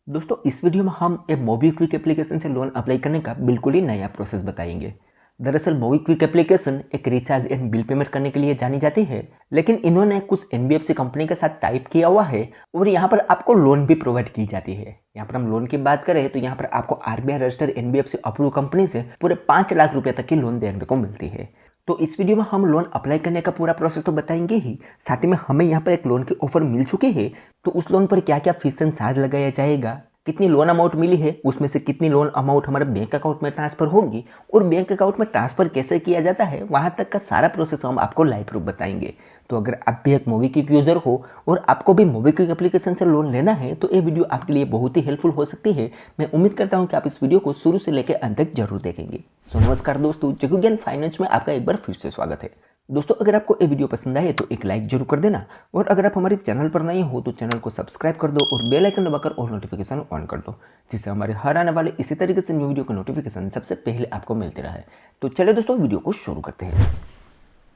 दोस्तों इस वीडियो में हम एक मोबीक्विक एप्लीकेशन से लोन अप्लाई करने का बिल्कुल ही नया प्रोसेस बताएंगे। दरअसल मोबीक्विक एप्लीकेशन एक रिचार्ज एंड बिल पेमेंट करने के लिए जानी जाती है, लेकिन इन्होंने कुछ एनबीएफसी कंपनी के साथ टाइप किया हुआ है और यहाँ पर आपको लोन भी प्रोवाइड की जाती है। यहाँ पर हम लोन की बात करें तो यहाँ पर आपको RBI registered NBFC approve company से पूरे 5 लाख रुपए तक की लोन देखने को मिलती है। तो इस वीडियो में हम लोन अप्लाई करने का पूरा प्रोसेस तो बताएंगे ही, साथ ही में हमें यहाँ पर एक लोन की ऑफर मिल चुकी है तो उस लोन पर क्या क्या फीस एंड चार्ज लगाया जाएगा, कितनी लोन अमाउंट मिली है, उसमें से कितनी लोन अमाउंट हमारे बैंक अकाउंट में ट्रांसफर होगी और बैंक अकाउंट में ट्रांसफर कैसे किया जाता है, वहाँ तक का सारा प्रोसेस हम आपको लाइव प्रूफ बताएंगे। तो अगर आप भी एक मोबीक्विक यूजर हो और आपको भी मोबीक्विक एप्लीकेशन से लोन लेना है तो ये वीडियो आपके लिए बहुत ही हेल्पफुल हो सकती है। मैं उम्मीद करता हूँ कि आप इस वीडियो को शुरू से लेकर अंत तक जरूर देखेंगे। सो नमस्कार दोस्तों, जगू ज्ञान फाइनेंस में आपका एक बार फिर से स्वागत है। दोस्तों अगर आपको ये वीडियो पसंद आए तो एक लाइक जरूर कर देना और अगर आप हमारे चैनल पर नए हो तो चैनल को सब्सक्राइब कर दो और बेल आइकन दबाकर और नोटिफिकेशन ऑन कर दो, जिससे हमारे हर आने वाले इसी तरीके से न्यू वीडियो का नोटिफिकेशन सबसे पहले आपको मिलते रहे। तो चलिए दोस्तों वीडियो को शुरू करते हैं।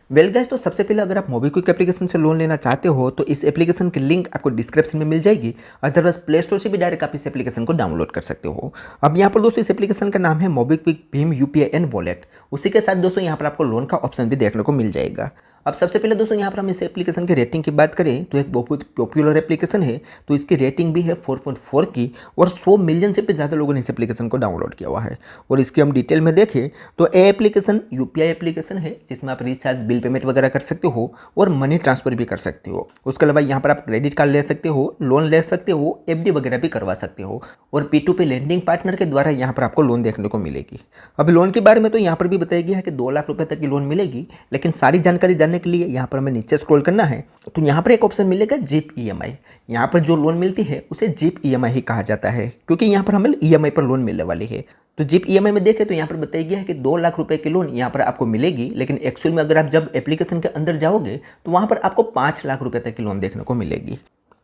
वेल गाइस, तो सबसे पहले अगर आप मोबीक्विक एप्लीकेशन से लोन लेना चाहते हो तो इस एप्लीकेशन की लिंक आपको डिस्क्रिप्शन में मिल जाएगी। अदरवाइज प्ले स्टोर से भी डायरेक्ट आप इस एप्लीकेशन को डाउनलोड कर सकते हो। अब यहाँ पर दोस्तों इस एप्लीकेशन का नाम है MobiKwik Bhim UPI and wallet. उसी के साथ दोस्तों यहाँ पर आपको लोन का ऑप्शन भी देखने को मिल जाएगा। अब सबसे पहले दोस्तों यहाँ पर हम इस एप्लीकेशन की रेटिंग की बात करें तो एक बहुत पॉपुलर एप्लीकेशन है, तो इसकी रेटिंग भी है 4.4 की और 100 मिलियन से भी ज़्यादा लोगों ने इस एप्लीकेशन को डाउनलोड किया हुआ है। और इसकी हम डिटेल में देखें तो ये एप्लीकेशन यूपीआई एप्लीकेशन है जिसमें आप रिचार्ज बिल पेमेंट वगैरह कर सकते हो और मनी ट्रांसफर भी कर सकते हो। उसके अलावा यहाँ पर आप क्रेडिट कार्ड ले सकते हो, लोन ले सकते हो, एफडी वगैरह भी करवा सकते हो और P2P लेंडिंग पार्टनर के द्वारा यहाँ पर आपको लोन देखने को मिलेगी। अब लोन के बारे में तो यहाँ पर भी बताया गया है कि 2 लाख रुपए तक की लोन मिलेगी, लेकिन सारी जानकारी जानने के लिए यहाँ पर हमें नीचे स्क्रॉल करना है तो यहाँ पर एक ऑप्शन मिलेगा जीप ईएमआई। यहाँ पर जो लोन मिलती है उसे जीप ईएमआई ही कहा जाता है, क्योंकि यहाँ पर हमें ईएमआई पर लोन मिलने वाली है। तो जीप ईएमआई में देखें तो यहाँ पर बताया गया है कि 2 लाख रुपए की लोन यहाँ पर आपको मिलेगी, लेकिन एक्चुअल में अगर आप जब एप्लीकेशन के अंदर जाओगे तो वहाँ पर आपको 5 लाख रुपए तक की लोन देखने को मिलेगी।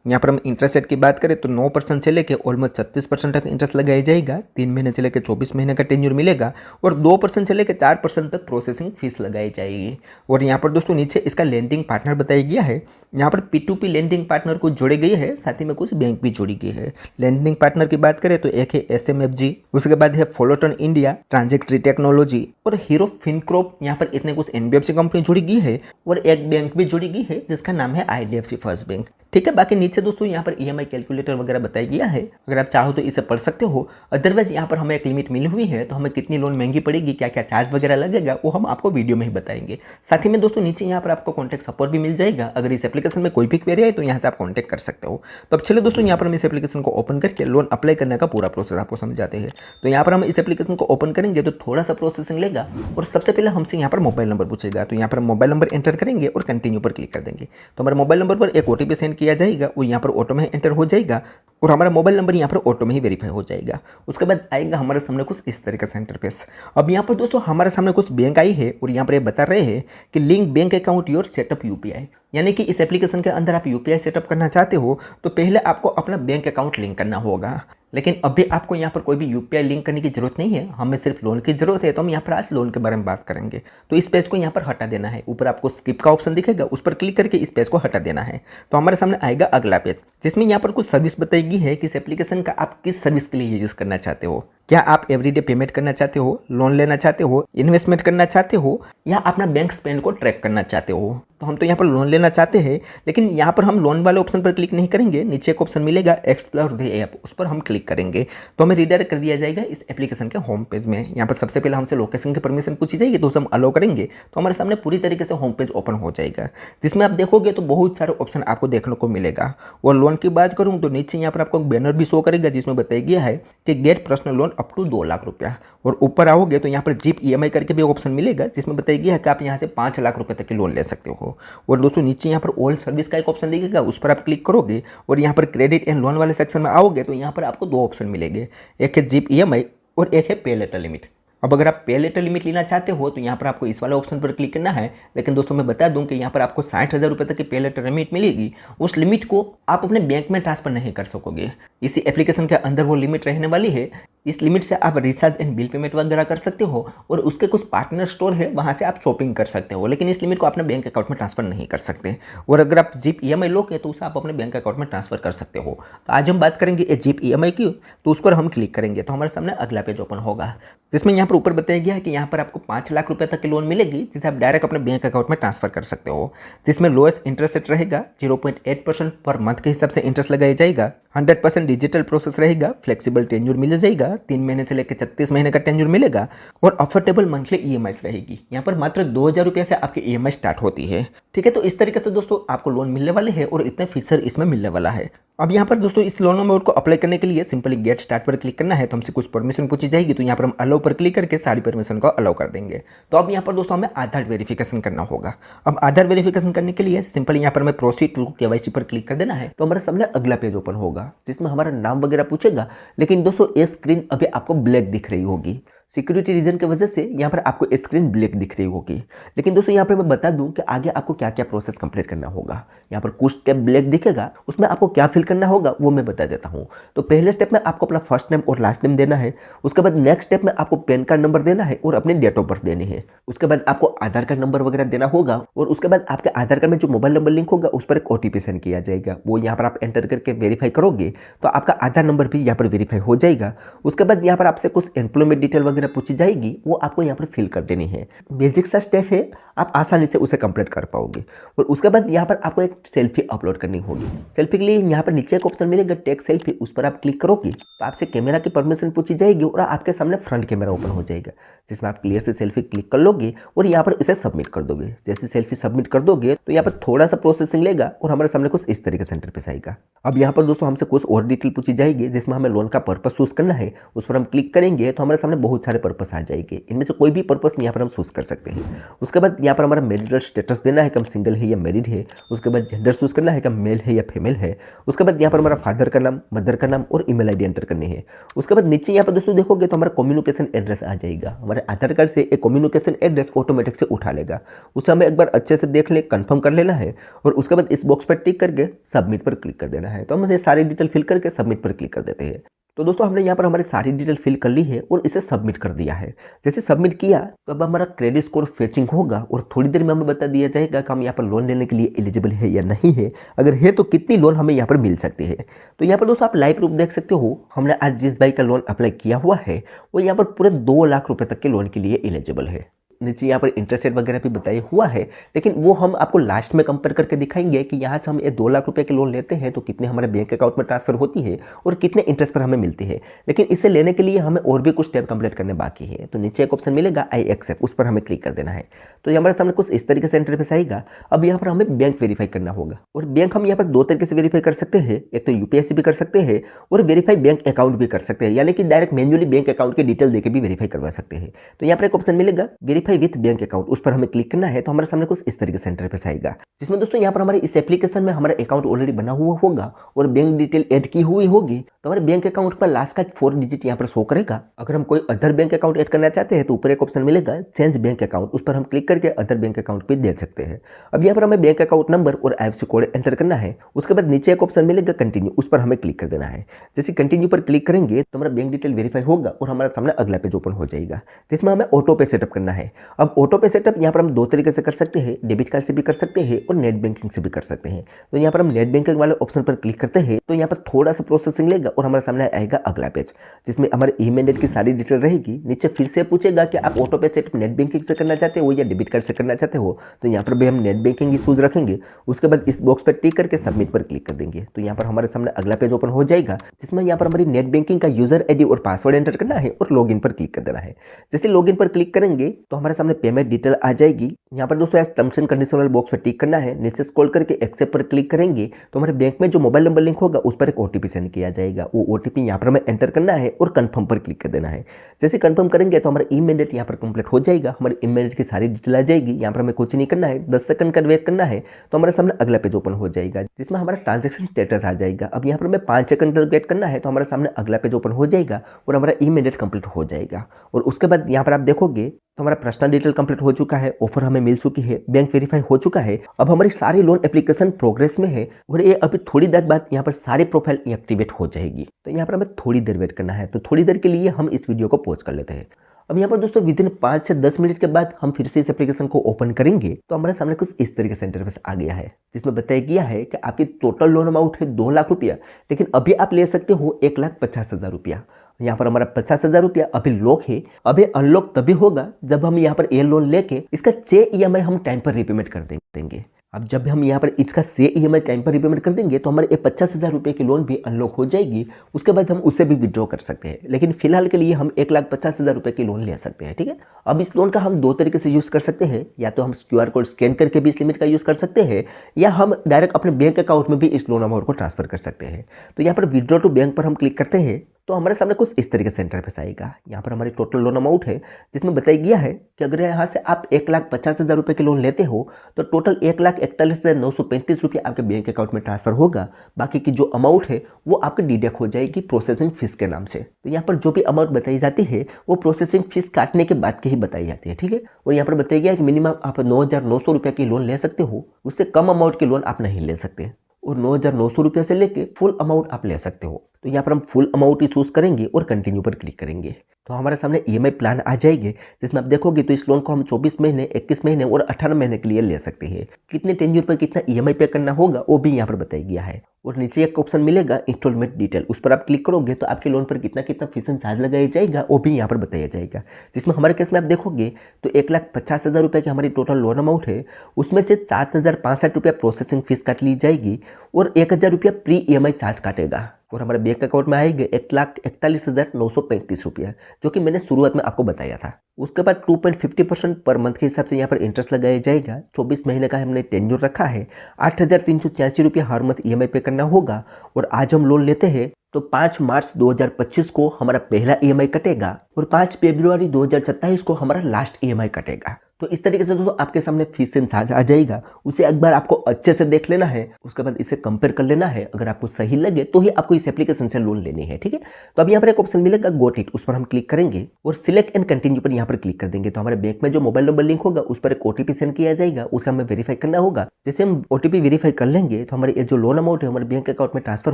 यहाँ पर हम इंटरेस्ट रेट की बात करें तो 9% से लेकर ऑलमोस्ट 36% तक इंटरेस्ट लगाया जाएगा। 3 महीने से लेकर 24 महीने का टेन्योर मिलेगा और 2% से लेकर 4% तक प्रोसेसिंग फीस लगाई जाएगी। और यहाँ पर दोस्तों नीचे इसका लेंडिंग पार्टनर बताया गया है। यहाँ पर P2P लेंडिंग पार्टनर को जोड़े गई है, साथ ही में कुछ बैंक भी जोड़ी गई है। लेंडिंग पार्टनर की बात करें तो एक है SMFG, उसके बाद है फॉलोटन इंडिया, ट्रांजेक्टरी टेक्नोलॉजी और हीरो फिनक्रॉप। यहाँ पर इतने कुछ एनबीएफसी कंपनी जुड़ी गई है और एक बैंक भी जुड़ी गई है जिसका नाम है IDFC फर्स्ट बैंक। ठीक है, बाकी नीचे दोस्तों यहाँ पर ईएमआई कैलकुलेटर वगैरह बताया गया है, अगर आप चाहो तो इसे पढ़ सकते हो। अदरवाइज यहाँ पर हमें एक लिमिट मिली हुई है तो हमें कितनी लोन महंगी पड़ेगी, क्या क्या चार्ज वगैरह लगेगा, वो हम आपको वीडियो में ही बताएंगे। साथ ही में दोस्तों नीचे यहाँ पर आपको कॉन्टैक्ट सपोर्ट भी मिल जाएगा, अगर इस एप्लीकेशन में कोई भी क्वेरी है तो यहाँ से आप कॉन्टैक्ट कर सकते हो। तो अब चलिए दोस्तों यहाँ पर हम इस एप्लीकेशन को ओपन करके लोन अप्लाई करने का पूरा प्रोसेस आपको समझाते हैं। तो यहाँ पर हम इस एप्लीकेशन को ओपन करेंगे तो थोड़ा सा प्रोसेसिंग लेगा और सबसे पहले हमसे यहाँ पर मोबाइल नंबर पूछेगा, तो यहाँ पर हम मोबाइल नंबर एंटर करेंगे और कंटिन्यू पर क्लिक कर देंगे। तो हमारे मोबाइल नंबर पर एक OTP सेंड किया जाएगा, वो यहाँ पर ऑटो में एंटर हो जाएगा और हमारा मोबाइल नंबर यहाँ पर ऑटो में ही वेरीफाई हो जाएगा। उसके बाद आएगा हमारे सामने कुछ इस तरीके से इंटरफेस। अब यहाँ पर दोस्तों हमारे सामने कुछ बैंक आई है और यहाँ पर ये बता रहे हैं कि link bank account your setup UPI, यानी कि इस एप्लीकेशन के अंदर आप यूपीआई सेटअप करना चाहते हो तो पहले आपको अपना बैंक अकाउंट लिंक करना होगा। लेकिन अभी आपको यहाँ पर कोई भी यूपीआई लिंक करने की जरूरत नहीं है, हमें सिर्फ लोन की जरूरत है। तो हम यहाँ पर आज लोन के बारे में बात करेंगे। तो इस पेज को यहाँ पर हटा देना है, ऊपर आपको स्किप का ऑप्शन दिखेगा, उस पर क्लिक करके इस पेज को हटा देना है। तो हमारे सामने आएगा अगला पेज, जिसमें यहाँ पर कुछ सर्विस बताई गई है कि इस एप्लीकेशन का आप किस सर्विस के लिए यूज़ करना चाहते हो। क्या आप एवरीडे पेमेंट करना चाहते हो, लोन लेना चाहते हो, इन्वेस्टमेंट करना चाहते हो या अपना बैंक स्पेंड को ट्रैक करना चाहते हो। तो हम तो यहाँ पर लोन लेना चाहते हैं, लेकिन यहाँ पर हम लोन वाले ऑप्शन पर क्लिक नहीं करेंगे। नीचे एक ऑप्शन मिलेगा एक्सप्लोर द ऐप, उस पर हम क्लिक करेंगे तो हमें रिडायरेक्ट कर दिया जाएगा इस एप्लीकेशन के होम पेज में। यहाँ पर सबसे पहले हमसे लोकेशन की परमिशन पूछी जाएगी, तो उसे हम अलो करेंगे तो हमारे सामने पूरी तरीके से होम पेज ओपन हो जाएगा, जिसमें आप देखोगे तो बहुत सारे ऑप्शन आपको देखने को मिलेगा। और लोन की बात करूँ तो नीचे यहाँ पर आपको बैनर भी शो करेगा जिसमें बताया गया है कि get personal loan up to 2 lakh रुपया। और ऊपर आओगे तो यहाँ पर जीप ईएमआई करके भी ऑप्शन मिलेगा, जिसमें बताया गया है कि आप यहाँ से 5 लाख रुपए तक की लोन ले सकते हो। और दोस्तों नीचे यहाँ पर ऑल सर्विस का एक ऑप्शन दिखेगा, उस पर आप क्लिक करोगे और यहाँ पर क्रेडिट एंड लोन वाले सेक्शन में आओगे तो यहाँ पर आपको 2 ऑप्शन मिलेंगे, एक है जीप ईएमआई और एक है पे लेटर लिमिट। अब अगर आप पे लेटर लिमिट लेना चाहते हो तो यहाँ पर आपको इस वाले ऑप्शन पर क्लिक करना है, लेकिन दोस्तों मैं बता दूं कि यहाँ पर आपको 60,000 रुपये तक की पे लेटर लिमिट मिलेगी। उस लिमिट को आप अपने बैंक में ट्रांसफर नहीं कर सकोगे, इसी एप्लीकेशन के अंदर वो लिमिट रहने वाली है। इस लिमिट से आप रिचार्ज एंड बिल पेमेंट वगैरह कर सकते हो और उसके कुछ पार्टनर स्टोर है वहाँ से आप शॉपिंग कर सकते हो, लेकिन इस लिमिट को अपने बैंक अकाउंट में ट्रांसफर नहीं कर सकते। और अगर आप जीप ईएमआई लोगे तो उसे आप अपने बैंक अकाउंट में ट्रांसफर कर सकते हो। तो आज हम बात करेंगे ये जीप ईएमआई की, तो उस पर हम क्लिक करेंगे तो हमारे सामने अगला पेज ओपन होगा, जिसमें यहाँ पर ऊपर बताया गया है कि यहाँ पर आपको 5 लाख रुपए तक की लोन मिलेगी, जिसे आप डायरेक्ट अपने बैंक अकाउंट में ट्रांसफर कर सकते हो, जिसमें लोएस्ट इंटरेस्ट रेट रहेगा 0.8% पर मंथ के हिसाब से इंटरेस्ट लगाया जाएगा। 100% डिजिटल प्रोसेस रहेगा, फ्लेक्सिबल टेन्योर मिल जाएगा, 3 महीने से लेकर 36 महीने का टेन्योर मिलेगा और अफोर्डेबल मंथली ईएमआई रहेगी। यहाँ पर मात्र 2000 रुपये से आपकी ईएमआई स्टार्ट होती है। ठीक है, तो इस तरीके से दोस्तों आपको लोन मिलने वाले हैं और इतने फीचर इसमें मिलने वाला है। अब यहाँ पर दोस्तों इस लोन अमाउंट को अप्लाई करने के लिए सिंपली गेट स्टार्ट पर क्लिक करना है, तो हमसे कुछ परमिशन पूछी जाएगी, तो यहाँ पर हम अलाउ पर क्लिक करके सारी परमिशन को अलाउ कर देंगे। तो अब यहाँ पर दोस्तों हमें आधार वेरिफिकेशन करना होगा। अब आधार वेरिफिकेशन करने के लिए सिंपली यहाँ पर हमें प्रोसीड टू केवाईसी पर क्लिक कर देना है, तो हमारे सामने अगला पेज ओपन होगा, जिसमें हमारा नाम वगैरह पूछेगा। लेकिन दोस्तों ये स्क्रीन अभी आपको ब्लैक दिख रही होगी, सिक्योरिटी रीजन की वजह से यहाँ पर आपको स्क्रीन ब्लैक दिख रही होगी। लेकिन दोस्तों यहाँ पर मैं बता दूं कि आगे आपको क्या क्या प्रोसेस कंप्लीट करना होगा। यहाँ पर कुछ स्टेप ब्लैक दिखेगा, उसमें आपको क्या फिल करना होगा वो मैं बता देता हूँ। तो पहले स्टेप में आपको अपना फर्स्ट नेम और लास्ट नेम देना है। उसके बाद नेक्स्ट स्टेप में आपको पैन कार्ड नंबर देना है और अपनी डेट ऑफ बर्थ देनी है। उसके बाद आपको आधार कार्ड नंबर वगैरह देना होगा और उसके बाद आपके आधार कार्ड में जो मोबाइल नंबर लिंक होगा उस पर एक ओटीपी सेंड किया जाएगा। वो यहाँ पर आप एंटर करके वेरीफाई करोगे तो आपका आधार नंबर भी यहाँ पर वेरीफाई हो जाएगा। उसके बाद यहाँ पर आपसे कुछ एम्प्लॉयमेंट डिटेल वगैरह पूछी जाएगी, वो आपको यहाँ पर फिल कर देनी है। बेसिक सा स्टेप है, आप आसानी से उसे कंप्लीट कर पाओगे। और उसके बाद यहाँ पर आपको एक सेल्फी अपलोड करनी होगी। सेल्फी के लिए यहाँ पर नीचे एक ऑप्शन मिलेगा टेक सेल्फी, उस पर आप क्लिक करोगे तो आपसे कैमरा की परमिशन पूछी जाएगी और आपके सामने फ्रंट कैमरा ओपन हो जाएगा, जिसमें आप क्लियर से सेल्फी क्लिक कर लोगे और यहाँ पर इसे सबमिट कर दोगे। जैसे सेल्फी सबमिट कर दोगे तो यहाँ पर थोड़ा सा प्रोसेसिंग लेगा और हमारे सामने कुछ इस तरीके से इंटरफेस आएगा। अब यहाँ पर दोस्तों हमसे कुछ और डिटेल पूछी जाएगी, जिसमें हमें लोन का पर्पस चूज करना है। उस पर हम क्लिक करेंगे तो हमारे सामने बहुत सारे पर्पस आ जाएंगे, इनमें से कोई भी पर्पस यहाँ पर हम चूज कर सकते हैं। उसके बाद यहाँ पर हमारा मैरिटल स्टेटस देना है कि हम सिंगल है या मैरिड है। उसके बाद जेंडर चूज करना है कि मेल है या फीमेल है। उसके बाद यहाँ पर हमारा फादर का नाम, मदर का नाम और ईमेल आईडी एंटर करनी है। उसके बाद नीचे यहाँ पर दोस्तों देखोगे तो हमारा कम्युनिकेशन एड्रेस आ जाएगा। हमारे आधार कार्ड से एक कम्युनिकेशन एड्रेस ऑटोमेटिक से उठा लेगा, उसे हमें एक बार अच्छे से देख ले, कंफर्म कर लेना है और उसके बाद इस बॉक्स पर टिक करके सबमिट पर क्लिक कर देना है। तो हम सारी डिटेल फिल करके सबमिट पर क्लिक कर देते हैं। तो दोस्तों हमने यहाँ पर हमारी सारी डिटेल फिल कर ली है और इसे सबमिट कर दिया है। जैसे सबमिट किया तो अब हमारा क्रेडिट स्कोर फेचिंग होगा और थोड़ी देर में हमें बता दिया जाएगा कि हम यहाँ पर लोन लेने के लिए एलिजिबल है या नहीं है। अगर है तो कितनी लोन हमें यहाँ पर मिल सकती है। तो यहाँ पर दोस्तों आप लाइव प्रूफ देख सकते हो, हमने आज जिस भाई का लोन अप्लाई किया हुआ है वो यहाँ पर पूरे 2 लाख रुपए तक के लोन के लिए एलिजिबल है। नीचे यहाँ पर इंटरेस्ट रेट वगैरह भी बताया हुआ है, लेकिन वो हम आपको लास्ट में कंपेयर करके दिखाएंगे कि यहाँ से हम ये 2 लाख रुपए के लोन लेते हैं तो कितने हमारे बैंक अकाउंट में ट्रांसफर होती है और कितने इंटरेस्ट पर हमें मिलती है। लेकिन इसे लेने के लिए हमें और भी कुछ स्टेप कंप्लीट करने बाकी है। तो नीचे एक ऑप्शन मिलेगा आई एक्सेप्ट, उस पर हमें क्लिक कर देना है। तो हमारे सामने कुछ इस तरीके से इंटरफेस आएगा। अब यहाँ पर हमें बैंक वेरीफाई करना होगा और बैंक हम यहाँ पर 2 तरीके से वेरीफाई कर सकते हैं। एक तो यूपीआई से भी कर सकते हैं और वेरीफाई बैंक अकाउंट भी कर सकते हैं, यानी कि डायरेक्ट मैन्युअली बैंक अकाउंट की डिटेल देकर भी वेरीफाई करवा सकते हैं। तो यहाँ पर एक ऑप्शन मिलेगा वेरीफाई विथ बैंक अकाउंट, उस पर हमें क्लिक करना है। तो हमारे सामने कुछ इस तरीके से इंटरफेस आएगा, जिसमें दोस्तों यहाँ पर हमारे इस एप्लीकेशन में हमारा अकाउंट ऑलरेडी बना हुआ होगा और बैंक डिटेल ऐड की हुई होगी। तो हमारे बैंक अकाउंट पर लास्ट का 4 डिजिट यहाँ पर शो करेगा। अगर हम कोई अदर बैंक अकाउंट ऐड करना चाहते हैं तो ऊपर एक ऑप्शन मिलेगा चेंज बैंक अकाउंट, उस पर हम क्लिक करके अदर बैंक अकाउंट पे दे सकते हैं। अब यहाँ पर हमें बैंक अकाउंट नंबर और आईएफएससी कोड एंटर करना है। उसके बाद नीचे एक ऑप्शन मिलेगा कंटिन्यू, उस पर हमें क्लिक कर देना है। जैसे कंटिन्यू पर क्लिक करेंगे तो हमारा बैंक डिटेल वेरीफाई होगा और हमारे सामने अगला पेज ओपन हो जाएगा, जिसमें हमें ऑटो पे सेटअप करना है। अब ऑटो पे सेटअप यहाँ पर हम 2 तरीके से कर सकते हैं, डेबिट कार्ड से भी कर सकते हैं और नेट बैंकिंग से भी कर सकते हैं। तो यहाँ पर हम नेट बैंकिंग वाले ऑप्शन पर क्लिक करते हैं तो यहाँ पर थोड़ा सा प्रोसेसिंग लेगा और हमारे सामने आएगा अगला पेज, जिसमें हमारे ई-मैंडेट की सारी डिटेल रहेगी। नीचे फिर से पूछेगा कि आप ऑटो पे सेटअप नेट बैंकिंग से करना चाहते हो या डेबिट कार्ड से करना चाहते हो। तो यहाँ पर भी हम नेट बैंकिंग इशूज रखेंगे। उसके बाद इस बॉक्स पर टिक करके सबमिट पर क्लिक कर देंगे। तो यहाँ पर हमारे सामने अगला पेज ओपन हो जाएगा, जिसमें यहाँ पर हमारी नेट बैंकिंग का यूजर आईडी और पासवर्ड एंटर करना है और लॉगिन पर क्लिक कर देना है। जैसे लॉगिन पर क्लिक करेंगे तो हमारे सामने पेमेंट डिटेल आ जाएगी। यहाँ पर दोस्तों टर्म्स एंड कंडीशन वाले बॉक्स पर टिक करना है। नीचे स्क्रॉल करके एक्सेप्ट पर क्लिक करेंगे तो हमारे बैंक में जो मोबाइल नंबर लिंक होगा उस पर एक ओटीपी सेंड किया जाएगा। वो ओटीपी यहाँ पर हमें एंटर करना है और कंफर्म पर क्लिक कर देना है। जैसे कंफर्म करेंगे तो हमारा ई-मैंडेट यहाँ पर कंप्लीट हो जाएगा। हमारे ई-मैंडेट की सारी डिटेल आ जाएगी। यहाँ पर हमें कुछ नहीं करना है, 10 सेकंड का वेट करना है तो हमारे सामने अगला पेज ओपन हो जाएगा, जिसमें हमारा ट्रांजैक्शन स्टेटस आ जाएगा। अब यहाँ पर हमें 5 सेकंड का वेट करना है तो हमारे सामने अगला पेज ओपन हो जाएगा और हमारा ई-मैंडेट कंप्लीट हो जाएगा। और उसके बाद यहाँ पर आप देखोगे तो हमारा पर्सनल डिटेल कंप्लीट हो चुका है, ऑफर हमें मिल चुकी है, बैंक वेरीफाई हो चुका है। अब हमारी सारी लोन एप्लीकेशन प्रोग्रेस में है और ये अभी थोड़ी देर बाद यहाँ पर सारी प्रोफाइल एक्टिवेट हो जाएगी। तो यहाँ पर हमें थोड़ी देर वेट करना है, तो थोड़ी देर के लिए हम इस वीडियो को पॉज कर लेते हैं। अब यहाँ पर दोस्तों विदिन 5 से 10 मिनट के बाद हम फिर से इस एप्लीकेशन को ओपन करेंगे तो हमारे सामने कुछ इस तरीके से इंटरफेस आ गया है, जिसमें बताया गया है कि आपकी टोटल लोन अमाउंट है 2 लाख रुपया, लेकिन अभी आप ले सकते हो 1,50,000 रुपया। यहाँ पर हमारा 50,000 रुपया अभी लॉक है। अभी अनलॉक तभी होगा जब हम यहाँ पर ये लोन लेके इसका 6 EMI हम टाइम पर रिपेमेंट कर देंगे। अब जब हम यहाँ पर इसका 6 EMI टाइम पर रिपेमेंट कर देंगे तो हमारे 50,000 रुपये की लोन भी अनलॉक हो जाएगी। उसके बाद हम उससे भी विड्रॉ कर सकते हैं, लेकिन फिलहाल के लिए हम 1,50,000 रुपये की लोन ले सकते हैं। ठीक है, अब इस लोन का हम 2 तरीके से यूज़ कर सकते हैं, या तो हम QR कोड स्कैन करके भी इस लिमिट का यूज़ कर सकते हैं, या हम डायरेक्ट अपने बैंक अकाउंट में भी इस लोन अमाउंट को ट्रांसफर कर सकते हैं। तो यहाँ पर विड्रॉ टू बैंक पर हम क्लिक करते हैं तो हमारे सामने कुछ इस तरीके से इंटरफेस आएगा। यहाँ पर हमारी टोटल लोन अमाउंट है, जिसमें बताया गया है कि अगर यहाँ से आप 1,50,000 रुपये की लोन लेते हो तो टोटल 1,41,935 रुपये आपके बैंक अकाउंट में ट्रांसफर होगा। बाकी की जो अमाउंट है वो आपकी डिडक्ट हो जाएगी प्रोसेसिंग फीस के नाम से। तो यहाँ पर जो भी अमाउंट बताई जाती है वो प्रोसेसिंग फीस काटने के बाद की ही बताई जाती है। ठीक है, और यहाँ पर बताया गया है कि मिनिमम आप 9,900 रुपये की लोन ले सकते हो, उससे कम अमाउंट की लोन आप नहीं ले सकते, और 9,900 रुपये से लेके फुल अमाउंट आप ले सकते हो। तो यहाँ पर हम फुल अमाउंट ही चूज करेंगे और कंटिन्यू पर क्लिक करेंगे तो हमारे सामने EMI प्लान आ जाएंगे, जिसमें आप देखोगे तो इस लोन को हम 24 महीने, 21 महीने और 18 महीने के लिए ले सकते हैं। कितने टेन्यूर पर कितना EMI पे करना होगा वो भी यहाँ पर बताया गया है। और नीचे एक ऑप्शन मिलेगा इंस्टॉलमेंट डिटेल, उस पर आप क्लिक करोगे तो आपके लोन पर कितना कितना फीस एंड चार्ज लगाया जाएगा वो भी यहाँ पर बताया जाएगा। जिसमें हमारे केस में आप देखोगे तो 1,50,000 रुपये की हमारी टोटल लोन अमाउंट है, उसमें से 4,065 रुपया प्रोसेसिंग फीस काट ली जाएगी और 1,000 रुपया प्री EMI चार्ज काटेगा, और हमारे बैंक अकाउंट में आएंगे 1,41,935 रुपया, जो कि मैंने शुरुआत में आपको बताया था। उसके बाद 2.50% पर मंथ के हिसाब से यहाँ पर इंटरेस्ट लगाया जाएगा। 24 महीने का हमने टेन्योर रखा है। 8,386 रुपया हर मंथ EMI पे करना होगा। और आज हम लोन लेते हैं तो 5 मार्च 2025 को हमारा पहला EMI कटेगा और 5 फरवरी 2027 को हमारा लास्ट EMI कटेगा। तो इस तरीके से दोस्तों आपके सामने फीस एंड चार्ज आ जाएगा। उसे एक बार आपको अच्छे से देख लेना है, उसके बाद इसे कंपेयर कर लेना है। अगर आपको सही लगे तो ही आपको इस एप्लीकेशन से लोन लेनी है। ठीक है, तो अब यहाँ पर एक ऑप्शन मिलेगा गोट इट, उस पर हम क्लिक करेंगे और सिलेक्ट एंड कंटिन्यू पर यहाँ पर क्लिक कर देंगे। तो हमारे बैंक में जो मोबाइल नंबर लिंक होगा उस पर एक OTP सेंड किया जाएगा, उसे हमें वेरीफाई करना होगा। जैसे हम OTP वेरीफाई कर लेंगे तो हमारी जो लोन अमाउंट है हमारे बैंक अकाउंट में ट्रांसफर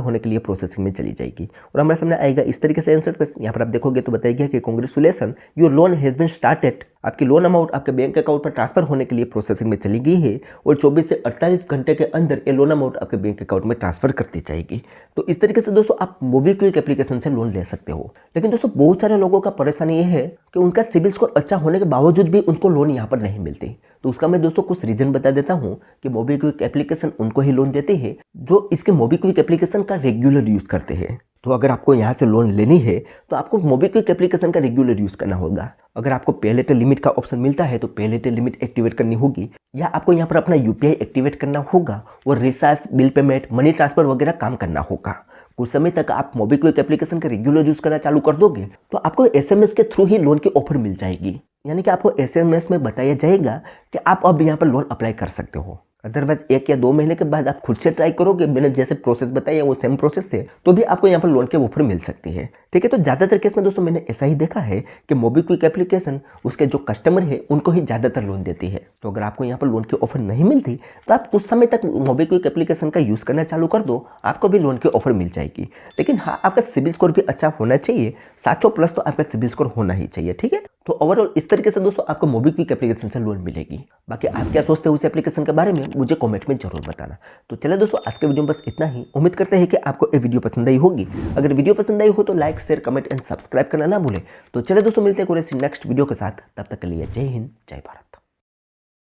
होने के लिए प्रोसेसिंग में चली जाएगी और हमारे सामने आएगा इस तरीके से आंसर। यहाँ पर आप देखोगे तो बताया गया कि congratulation your loan has been started, आपकी लोन अमाउंट आपके बैंक अकाउंट पर ट्रांसफर होने के लिए प्रोसेसिंग में चली गई है और 24 से 48 घंटे के अंदर ये लोन अमाउंट आपके बैंक अकाउंट में ट्रांसफर करती जाएगी। तो इस तरीके से दोस्तों आप मोबीक्विक एप्लीकेशन से लोन ले सकते हो। लेकिन दोस्तों बहुत सारे लोगों का परेशानी ये है कि उनका सिबिल स्कोर अच्छा होने के बावजूद भी उनको लोन यहाँ पर नहीं मिलती। तो उसका मैं दोस्तों कुछ रीजन बता देता हूँ कि मोबीक्विक एप्लीकेशन उनको ही लोन देती है जो इसके मोबीक्विक एप्लीकेशन का रेगुलर यूज करते हैं। तो अगर आपको यहाँ से लोन लेनी है तो आपको मोबीक्विक एप्लीकेशन का रेगुलर यूज करना होगा। अगर आपको पे लेटर लिमिट का ऑप्शन मिलता है तो पे लेटर लिमिट एक्टिवेट करनी होगी, या आपको यहाँ पर अपना UPI एक्टिवेट करना होगा और recharge, bill payment, money transfer वगैरह काम करना होगा। कुछ समय तक आप मोबीक्विक एप्लीकेशन का रेगुलर यूज करना चालू कर दोगे तो आपको SMS के थ्रू ही लोन की ऑफर मिल जाएगी, यानी कि आपको SMS में बताया जाएगा कि आप अब यहाँ पर लोन अप्लाई कर सकते हो। अदरवाइज 1 या 2 महीने के बाद आप खुद से ट्राई करोगे, मैंने जैसे प्रोसेस बताया वो सेम प्रोसेस से, तो भी आपको यहाँ पर लोन के ऑफर मिल सकती है। ठीक है, तो ज़्यादातर केस में दोस्तों मैंने ऐसा ही देखा है कि मोबीक्विक एप्लीकेशन उसके जो कस्टमर है उनको ही ज़्यादातर लोन देती है। तो अगर आपको यहाँ पर लोन की ऑफर नहीं मिलती तो आप कुछ समय तक मोबीक्विक एप्लीकेशन का यूज़ करना चालू कर दो, आपको भी लोन की ऑफर मिल जाएगी। लेकिन हाँ, आपका सिबिल स्कोर भी अच्छा होना चाहिए, 700+ तो आपका सिबिल स्कोर होना ही चाहिए। ठीक है, तो ओवरऑल इस तरीके से दोस्तों आपको मोबीक्विक एप्लीकेशन से लोन मिलेगी। बाकी आप क्या सोचते हो उस एप्लीकेशन के बारे में मुझे कमेंट में जरूर बताना। तो चलिए दोस्तों आज के वीडियो में बस इतना ही। उम्मीद करते हैं कि आपको ये वीडियो पसंद आई होगी। अगर वीडियो पसंद आई हो तो like, share, comment and subscribe करना ना भूलें। तो चलिए दोस्तों मिलते हैं कोई ऐसी नेक्स्ट वीडियो के साथ, तब तक के लिए जय हिंद, जय भारत।